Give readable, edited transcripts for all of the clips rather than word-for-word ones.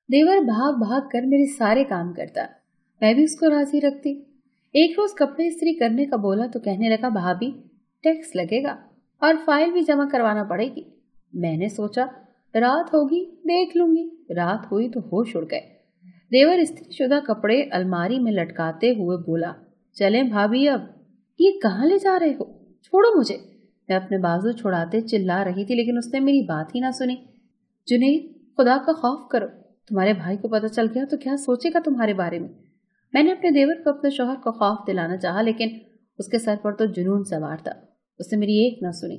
देवर भाग भाग कर मेरे सारे काम करता, मैं भी उसको राजी रखती। एक रोज कपड़े इस्त्री करने का बोला तो कहने लगा, भाभी टैक्स लगेगा और फाइल भी जमा करवाना पड़ेगी। मैंने सोचा रात होगी देख लूंगी। रात हुई तो होश उड़ गए। देवर इस्त्री शुदा कपड़े अलमारी में लटकाते हुए बोला, चलें भाभी अब। ये कहाँ ले जा रहे हो, छोड़ो मुझे। मैं अपने बाजू छुड़ाते चिल्ला रही थी, लेकिन उसने मेरी बात ही ना सुनी। जुनैद, खुदा का खौफ करो, तुम्हारे भाई को पता चल गया तो क्या सोचेगा तुम्हारे बारे में। मैंने अपने देवर को अपने शौहर को खौफ दिलाना चाहा, लेकिन उसके सर पर तो जुनून सवार था। उसने मेरी एक ना सुनी।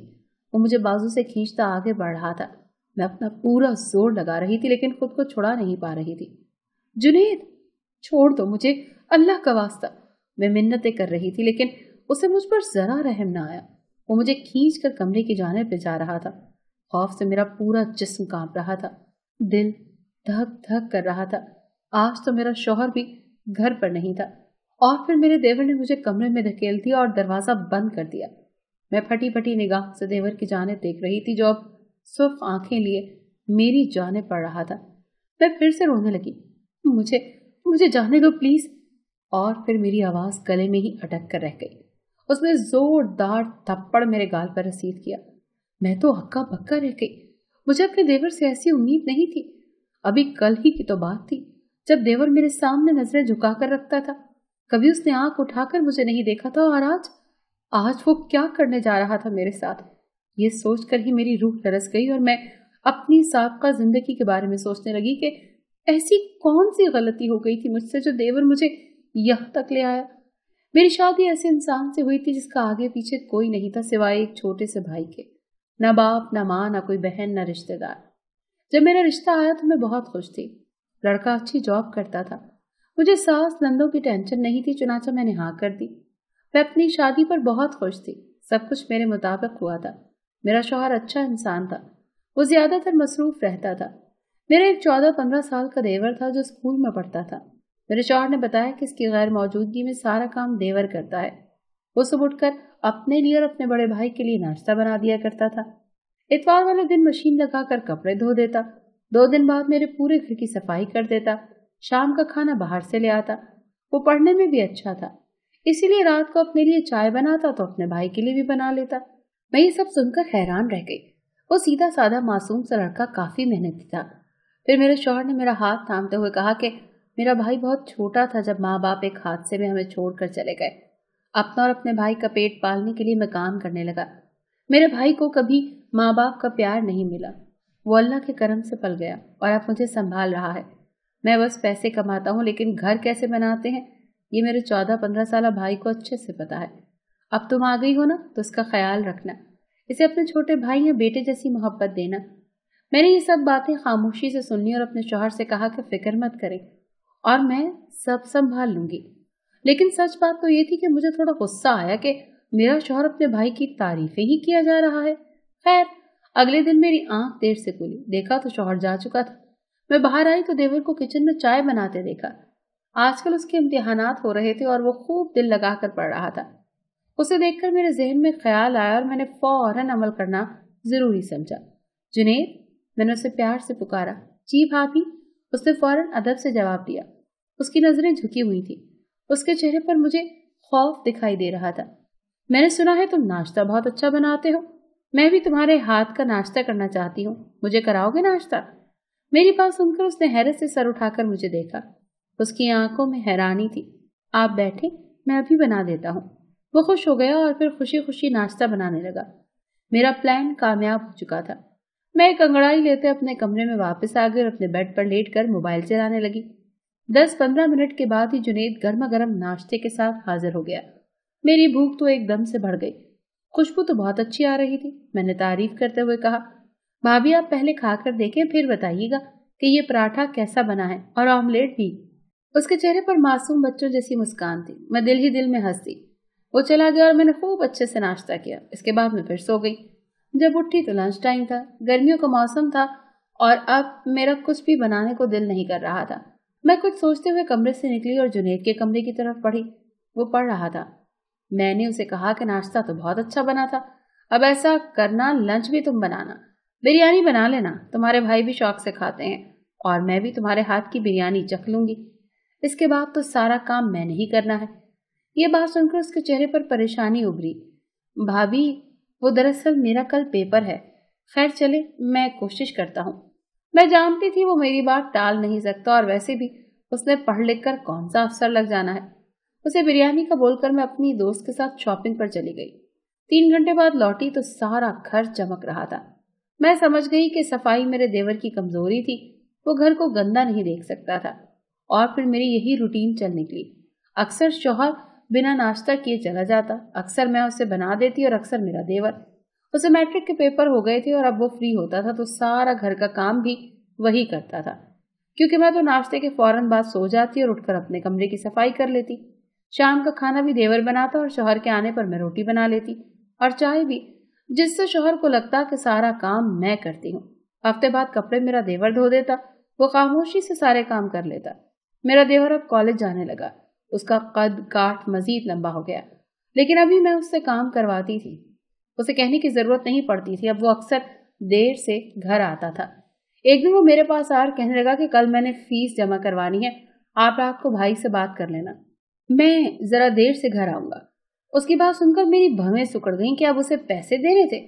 वो मुझे बाजू से खींचता आगे बढ़ रहा था। मैं अपना पूरा जोर लगा रही थी, लेकिन खुद को छुड़ा नहीं पा रही थी। जुनैद, छोड़ दो मुझे, अल्लाह का वास्ता। मैं मिन्नतें कर रही थी, लेकिन उसे मुझ पर जरा रहम ना आया। वो मुझे खींच कर कमरे की जानिब ले जा रहा था। खौफ से मेरा पूरा जिस्म कांप रहा था, दिल धक धक कर रहा था। आज तो मेरा शौहर भी घर पर नहीं था। और फिर मेरे देवर ने मुझे कमरे में धकेल दिया और दरवाजा बंद कर दिया। मैं फटी फटी निगाह से देवर की जानिब देख रही थी, जो अब सुर्ख आंखें लिए मेरी जानिब पड़ रहा था। मैं फिर से रोने लगी, मुझे मुझे जाने दो प्लीज। और फिर मेरी आवाज गले में ही अटक कर रह गई। उसने जोरदार थप्पड़ मेरे गाल पर रसीद किया। मैं तो हक्का बक्का रह गई। मुझे अपने देवर से ऐसी उम्मीद नहीं थी। अभी कल ही की तो बात थी जब देवर मेरे सामने नजरें झुकाकर रखता था। कभी उसने आंख उठाकर मुझे नहीं देखा था, और आज वो क्या करने जा रहा था मेरे साथ। ये सोचकर ही मेरी रूह तरस गई और मैं अपनी साबका जिंदगी के बारे में सोचने लगी कि ऐसी कौन सी गलती हो गई थी मुझसे जो देवर मुझे यहाँ तक ले आया। मेरी शादी ऐसे इंसान से हुई थी जिसका आगे पीछे कोई नहीं था सिवाय एक छोटे से भाई के। ना बाप, ना माँ, ना कोई बहन, ना रिश्तेदार। जब मेरा रिश्ता आया तो मैं बहुत खुश थी। लड़का अच्छी जॉब करता था। मुझे सास नंदों की टेंशन नहीं थी, चुनाचा मैंने हाँ कर दी। मैं अपनी शादी पर बहुत खुश थी। सब कुछ मेरे मुताबिक हुआ था। मेरा शौहर अच्छा इंसान था। वो ज्यादातर मसरूफ रहता था। मेरा एक 14-15 साल का देवर था जो स्कूल में पढ़ता था। मेरे शौहर ने बताया कि इसकी गैर मौजूदगी में सारा काम देवर करता है। वो सुबह उठकर अपने लिए और अपने बड़े भाई के लिए नाश्ता बना दिया करता था। इतवार वाले दिन मशीन लगाकर कपड़े धो देता। 2 दिन बाद मेरे पूरे घर की सफाई कर देता। शाम का खाना बाहर से ले आता। वो पढ़ने में भी अच्छा था, इसीलिए रात को अपने लिए चाय बनाता तो अपने भाई के लिए भी बना लेता। मैं ये सब सुनकर हैरान रह गई। वो सीधा साधा मासूम सा लड़का काफी मेहनती था। फिर मेरे शौहर ने मेरा हाथ थामते हुए कहा कि मेरा भाई बहुत छोटा था जब माँ बाप एक हादसे में हमें छोड़कर चले गए। अपना और अपने भाई का पेट पालने के लिए मैं काम करने लगा। मेरे भाई को कभी माँ बाप का प्यार नहीं मिला। वो अल्लाह के करम से पल गया और अब मुझे संभाल रहा है। मैं बस पैसे कमाता हूँ, लेकिन घर कैसे बनाते हैं ये मेरे 14-15 साल भाई को अच्छे से पता है। अब तुम आ गई हो ना, तो इसका ख्याल रखना। इसे अपने छोटे भाई या बेटे जैसी मोहब्बत देना। मैंने ये सब बातें खामोशी से सुन ली और अपने शौहर से कहा कि फिक्र मत करें और मैं सब संभाल लूंगी। लेकिन सच बात तो ये थी कि मुझे थोड़ा गुस्सा आया कि मेरा शौहर अपने भाई की तारीफें ही किया जा रहा है। खैर, अगले दिन मेरी आंख देर से खुली। देखा तो शौहर जा चुका था। मैं बाहर आई तो देवर को किचन में चाय बनाते देखा। आजकल उसके इम्तिहानात हो रहे थे और वो खूब दिल लगाकर पढ़ रहा था। उसे देखकर मेरे जहन में ख्याल आया और मैंने फौरन अमल करना जरूरी समझा। जुनैद, मैंने उसे प्यार से पुकारा। जी भाभी। उसने फौरन अदब से जवाब दिया। उसकी नजरें झुकी हुई थी। उसके चेहरे पर मुझे खौफ दिखाई दे रहा था। मैंने सुना है तुम नाश्ता बहुत अच्छा बनाते हो। मैं भी तुम्हारे हाथ का नाश्ता करना चाहती हूँ। मुझे कराओगे नाश्ता? मेरी बात सुनकर उसने हैरत से सर उठाकर मुझे देखा। उसकी आंखों में हैरानी थी। आप बैठे, मैं अभी बना देता हूँ। वो खुश हो गया और फिर खुशी खुशी नाश्ता बनाने लगा। मेरा प्लान कामयाब हो चुका था। मैं एक अंगड़ाई लेते अपने कमरे में वापस आ गई और अपने बेड पर लेटकर मोबाइल चलाने लगी। 10-15 मिनट के बाद ही जुनैद गर्मा गर्म नाश्ते के साथ हाजिर हो गया। मेरी भूख तो एकदम से बढ़ गई। खुशबू तो बहुत अच्छी आ रही थी। मैंने तारीफ करते हुए कहा, भाभी आप पहले खाकर देखें, फिर बताइएगा कि ये पराठा कैसा बना है, और ऑमलेट भी। उसके चेहरे पर मासूम बच्चों जैसी मुस्कान थी। मैं दिल ही दिल में हंसी। वो चला गया और मैंने खूब अच्छे से नाश्ता किया। इसके बाद मैं फिर सो गई। जब उठी तो लंच टाइम था। गर्मियों का मौसम था और अब मेरा कुछ भी बनाने को दिल नहीं कर रहा था। मैं कुछ सोचते हुए कमरे से निकली और जुनैद के कमरे की तरफ बढ़ी। वो पढ़ रहा था। मैंने उसे कहा कि नाश्ता तो बहुत अच्छा बना था, अब ऐसा करना लंच भी तुम बनाना। बिरयानी बना लेना, तुम्हारे भाई भी शौक से खाते हैं। और मैं भी तुम्हारे हाथ की बिरयानी चख लूंगी। इसके बाद तो सारा काम मैंने ही करना है। ये बात सुनकर उसके चेहरे पर परेशानी उभरी। भाभी, वो दरअसल मेरा कल पेपर है। खैर चले, मैं कोशिश करता हूँ। मैं जानती थी वो मेरी बात टाल नहीं सकता, और वैसे भी उसने पढ़ लिख कर कौन सा अफसर लग जाना है। उसे बिरयानी का बोलकर मैं अपनी दोस्त के साथ शॉपिंग पर चली गई। 3 घंटे बाद लौटी तो सारा घर चमक रहा था। मैं समझ गई कि सफाई मेरे देवर की कमजोरी थी। वो घर को गंदा नहीं देख सकता था। और फिर मेरी यही रूटीन चल निकली। अक्सर शौहर बिना नाश्ता किए चला जाता, अक्सर मैं उसे बना देती और अक्सर मेरा देवर। उसे मैट्रिक के पेपर हो गए थे और अब वो फ्री होता था तो सारा घर का काम भी वही करता था, क्योंकि मैं तो नाश्ते के फौरन बाद सो जाती और उठकर अपने कमरे की सफाई कर लेती। शाम का खाना भी देवर बनाता और शौहर के आने पर मैं रोटी बना लेती और चाय भी, जिससे शौहर को लगता कि सारा काम मैं करती हूँ। हफ्ते बाद कपड़े मेरा देवर धो देता, वो खामोशी से सारे काम कर लेता। मेरा देवर अब कॉलेज जाने लगा। उसका कद काठ मजीद लंबा हो गया, लेकिन अभी मैं उससे काम करवाती थी। उसे कहने की जरूरत नहीं पड़ती थी। अब वो अक्सर देर से घर आता था। एक दिन वो मेरे पास आकर कहने लगा कि कल मैंने फीस जमा करवानी है, आप रात को भाई से बात कर लेना, मैं जरा देर से घर आऊंगा। उसकी बात सुनकर मेरी भवें सुकड़ गईं कि अब उसे पैसे देने थे।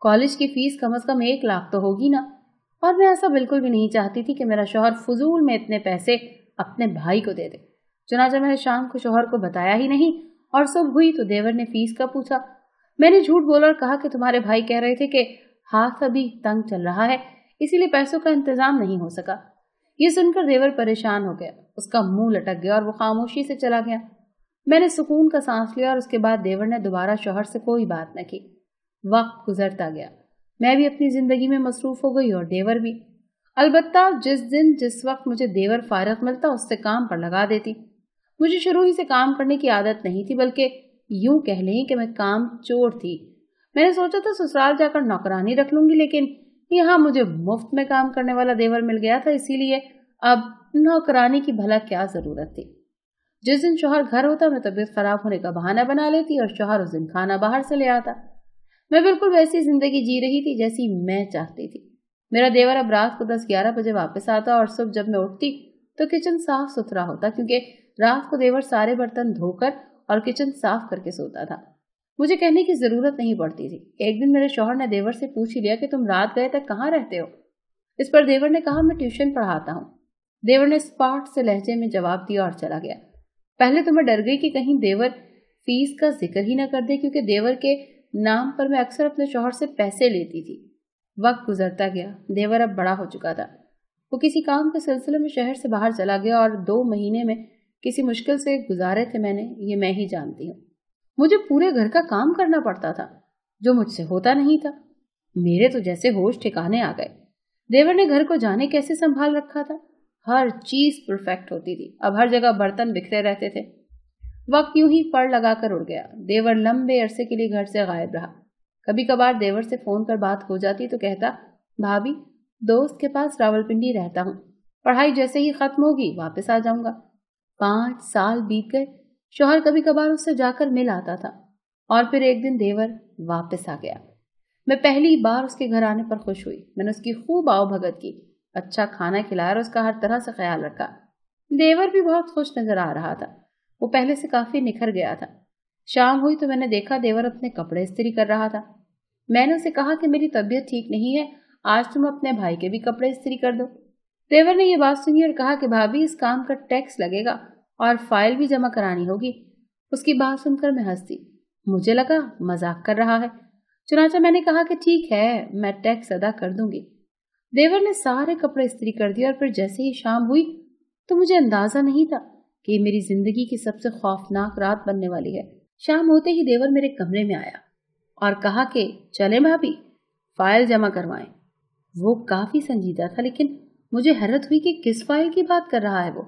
कॉलेज की फीस कम से कम 1 लाख तो होगी ना, और मैं ऐसा बिल्कुल भी नहीं चाहती थी कि मेरा शौहर फजूल में इतने पैसे अपने भाई को दे दे। चुनाचा मैंने शाम को शौहर को बताया ही नहीं, और सुबह हुई तो देवर ने फीस का पूछा। मैंने झूठ बोला और कहा कि तुम्हारे भाई कह रहे थे कि हाथ अभी तंग चल रहा है, इसीलिए पैसों का इंतजाम नहीं हो सका। ये सुनकर देवर परेशान हो गया, उसका मुंह लटक गया और वो खामोशी से चला गया। मैंने सुकून का सांस लिया और उसके बाद देवर ने दोबारा शौहर से कोई बात न की। वक्त गुजरता गया, मैं भी अपनी जिंदगी में मसरूफ हो गई और देवर भी। अलबत्ता जिस दिन जिस वक्त मुझे देवर फारिग मिलता उससे काम पर लगा देती। मुझे शुरू ही से काम करने की आदत नहीं थी, बल्कि यूं कह लें कि मैं काम चोर थी। मैंने सोचा था ससुराल जाकर नौकरानी रख लूंगी, लेकिन यहाँ मुझे मुफ्त में काम करने वाला देवर मिल गया था, इसीलिए अब नौकरानी की भला क्या जरूरत थी। जिस दिन शौहर घर होता मैं तबीयत खराब होने का बहाना बना लेती और शौहर उस दिन खाना बाहर से ले आता। मैं बिल्कुल वैसी जिंदगी जी रही थी जैसी मैं चाहती थी। मेरा देवर अब रात को 10-11 बजे वापस आता और सुबह जब मैं उठती तो किचन साफ सुथरा होता, क्योंकि रात को देवर सारे बर्तन धोकर और किचन साफ करके सोता था। मुझे कहने की जरूरत नहीं पड़ती थी। एक दिन मेरे शौहर ने देवर से पूछ ही लिया कि तुम रात गए तक कहाँ रहते हो। इस पर देवर ने कहा मैं ट्यूशन पढ़ाता हूँ। देवर ने स्पॉट से लहजे में जवाब दिया और चला गया। पहले तो मैं डर गई कि कहीं देवर फीस का जिक्र ही न कर दे, क्योंकि देवर के नाम पर मैं अक्सर अपने शौहर से पैसे लेती थी। वक्त गुजरता गया, देवर अब बड़ा हो चुका था। वो किसी काम के सिलसिले में शहर से बाहर चला गया और 2 महीने में किसी मुश्किल से गुजारे थे मैंने, ये मैं ही जानती हूँ। मुझे पूरे घर का काम करना पड़ता था, जो मुझसे होता नहीं था। मेरे तो जैसे होश ठिकाने आ गए। देवर ने घर को जाने कैसे संभाल रखा था। हर चीज परफेक्ट होती थी, अब हर जगह बर्तन बिखरे रहते थे। वक्त यूं ही पड़ लगाकर उड़ गया। देवर लंबे अरसे के लिए घर से गायब रहा। कभी कभार देवर से फोन पर बात हो जाती तो कहता, भाभी दोस्त के पास रावलपिंडी रहता हूँ, पढ़ाई जैसे ही खत्म होगी वापस आ जाऊंगा। 5 साल बीत गए। शौहर कभी कभार उससे जाकर मिल आता था और फिर एक दिन देवर वापस आ गया। मैं पहली बार उसके घर आने पर खुश हुई। मैंने उसकी खूब आवभगत की, अच्छा खाना खिलाया और उसका हर तरह से ख्याल रखा। देवर भी बहुत खुश नजर आ रहा था। वो पहले से काफी निखर गया था। शाम हुई तो मैंने देखा देवर अपने कपड़े इस्त्री कर रहा था। मैंने उसे कहा कि मेरी तबीयत ठीक नहीं है, आज तुम अपने भाई के भी कपड़े इस्त्री कर दो। देवर ने यह बात सुनी और कहा कि भाभी इस काम का टैक्स लगेगा और फाइल भी जमा करानी होगी। उसकी बात सुनकर मैं हंसी। मुझे लगा मजाक कर रहा है। चुनाचा मैंने कहा कि ठीक है, मैं टैक्स अदा कर दूंगी। देवर ने सारे कपड़े इस्त्री कर दिए और फिर जैसे ही शाम हुई तो मुझे अंदाजा नहीं था कि ये मेरी जिंदगी की सबसे खौफनाक रात बनने वाली है। शाम होते ही देवर मेरे कमरे में आया और कहा कि चले भाभी फाइल जमा करवाएं। वो काफी संजीदा था, लेकिन मुझे हैरत हुई कि किस फाइल की बात कर रहा है वो।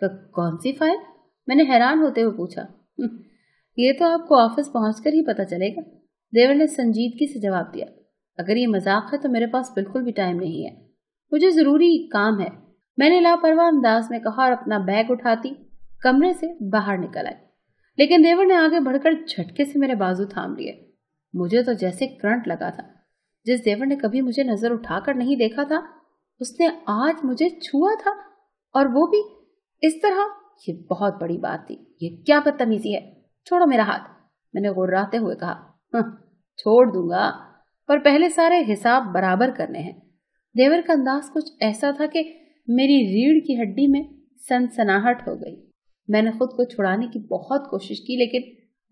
कौन सी फाइल? मैंने हैरान होते हुए पूछा। ये तो आपको ऑफिस पहुंचकर ही पता चलेगा, देवर ने संजीदगी से जवाब दिया। अगर ये मजाक है तो मेरे पास बिल्कुल भी टाइम नहीं है, मुझे जरूरी काम है, मैंने लापरवाह अंदाज में कहा और अपना बैग उठाती कमरे से बाहर निकल आई। लेकिन देवर ने आगे बढ़कर झटके से मेरे बाजू थाम लिए। मुझे तो जैसे करंट लगा था। जिस देवर ने कभी मुझे नजर उठाकर नहीं देखा था, उसने आज मुझे छुआ था, और वो भी इस तरह। ये बहुत बड़ी बात थी। ये क्या बदतमीजी है, छोड़ो मेरा हाथ, मैंने गुर्राते हुए कहा। छोड़ दूंगा, पर पहले सारे हिसाब बराबर करने हैं। देवर का अंदाज कुछ ऐसा था कि मेरी रीढ़ की हड्डी में सनसनाहट हो गई। मैंने खुद को छुड़ाने की बहुत कोशिश की, लेकिन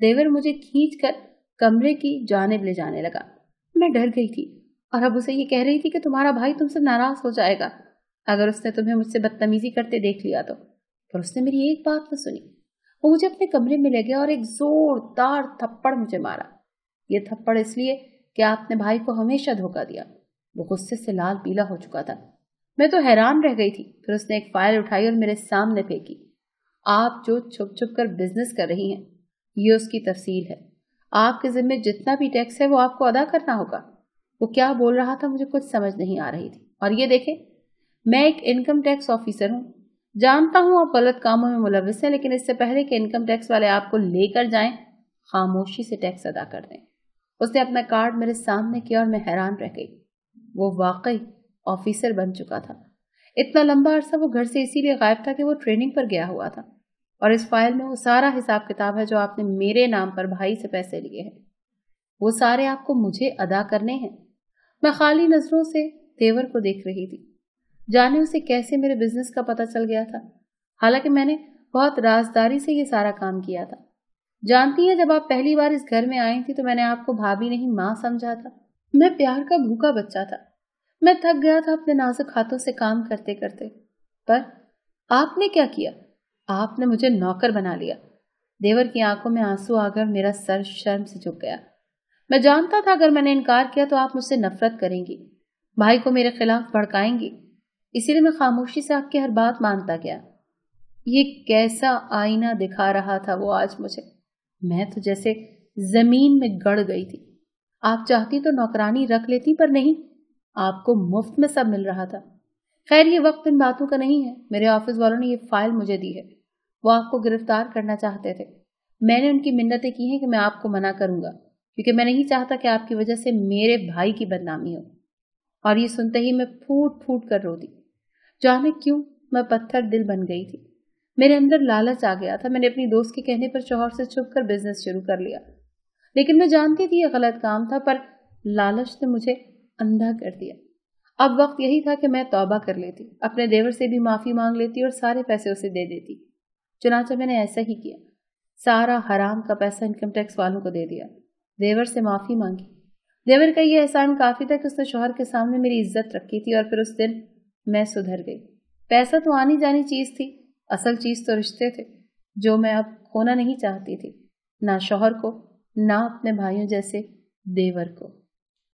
देवर मुझे खींचकर कमरे की जानिब ले जाने लगा। मैं डर गई थी और अब उसे ये कह रही थी कि तुम्हारा भाई तुमसे नाराज हो जाएगा अगर उसने तुम्हें मुझसे बदतमीजी करते देख लिया तो। पर उसने मेरी एक बात न सुनी। वो मुझे अपने कमरे में ले गया और एक जोरदार थप्पड़ मुझे मारा। ये थप्पड़ इसलिए कि आपने भाई को हमेशा धोखा दिया। वो गुस्से से लाल पीला हो चुका था। मैं तो हैरान रह गई थी। फिर उसने एक फाइल उठाई और मेरे सामने फेंकी। आप जो छुप छुप कर बिजनेस कर रही हैं, ये उसकी तफसील है। आपके जिम्मे जितना भी टैक्स है वो आपको अदा करना होगा। वो क्या बोल रहा था मुझे कुछ समझ नहीं आ रही थी। और ये देखें, मैं एक इनकम टैक्स ऑफिसर हूँ। जानता हूँ आप गलत कामों में मुलविस हैं, लेकिन इससे पहले कि इनकम टैक्स वाले आपको लेकर जाएं, खामोशी से टैक्स अदा कर दें। उसने अपना कार्ड मेरे सामने किया और मैं हैरान रह गई। वो वाकई ऑफिसर बन चुका था। इतना लंबा अरसा वो घर से इसीलिए गायब था कि वो ट्रेनिंग पर गया हुआ था। और इस फाइल में वो सारा हिसाब किताब है जो आपने मेरे नाम पर भाई से पैसे लिए हैं। वो सारे आपको मुझे अदा करने हैं। मैं खाली नजरों से देवर को देख रही थी। जाने उसे कैसे मेरे बिजनेस का पता चल गया था। हालांकि मैंने बहुत राजदारी से ये सारा काम किया था। जानती हैं, जब आप पहली बार इस घर में आई थी तो मैंने आपको भाभी नहीं माँ समझा था। मैं प्यार का भूखा बच्चा था। मैं थक गया था अपने नाजुक हाथों से काम करते करते। पर आपने क्या किया? आपने मुझे नौकर बना लिया। देवर की आंखों में आंसू आकर मेरा सर शर्म से झुक गया। मैं जानता था अगर मैंने इनकार किया तो आप मुझसे नफरत करेंगी, भाई को मेरे खिलाफ भड़काएंगी। इसीलिए मैं खामोशी से आपकी हर बात मानता गया। ये कैसा आईना दिखा रहा था वो आज मुझे। मैं तो जैसे जमीन में गड़ गई थी। आप चाहती तो नौकरानी रख लेती, पर नहीं, आपको मुफ्त में सब मिल रहा था। खैर, ये वक्त इन बातों का नहीं है। मेरे ऑफिस वालों ने ये फाइल मुझे दी है। वो आपको गिरफ्तार करना चाहते थे। मैंने उनकी मिन्नतें की हैं कि मैं आपको मना करूंगा, क्योंकि मैं नहीं चाहता कि आपकी वजह से मेरे भाई की बदनामी हो। और ये सुनते ही मैं फूट फूट कर रो दी। जाने क्यों मैं पत्थर दिल बन गई थी। मेरे अंदर लालच आ गया था। मैंने अपनी दोस्त के कहने पर शौहर से छुप कर बिजनेस शुरू कर लिया। लेकिन मैं जानती थी ये गलत काम था, पर लालच ने मुझे अंधा कर दिया। अब वक्त यही था कि मैं तौबा कर लेती, अपने देवर से भी माफी मांग लेती और सारे पैसे उसे दे देती। चुनांचे मैंने ऐसा ही किया। सारा हराम का पैसा इनकम टैक्स वालों को दे दिया। देवर से माफी मांगी। देवर का ये एहसान काफी था कि उसने शौहर के सामने मेरी इज्जत रखी थी। और फिर उस दिन मैं सुधर गई। पैसा तो आनी जानी चीज थी, असल चीज तो रिश्ते थे, जो मैं अब खोना नहीं चाहती थी, ना शौहर को, ना अपने भाइयों जैसे देवर को।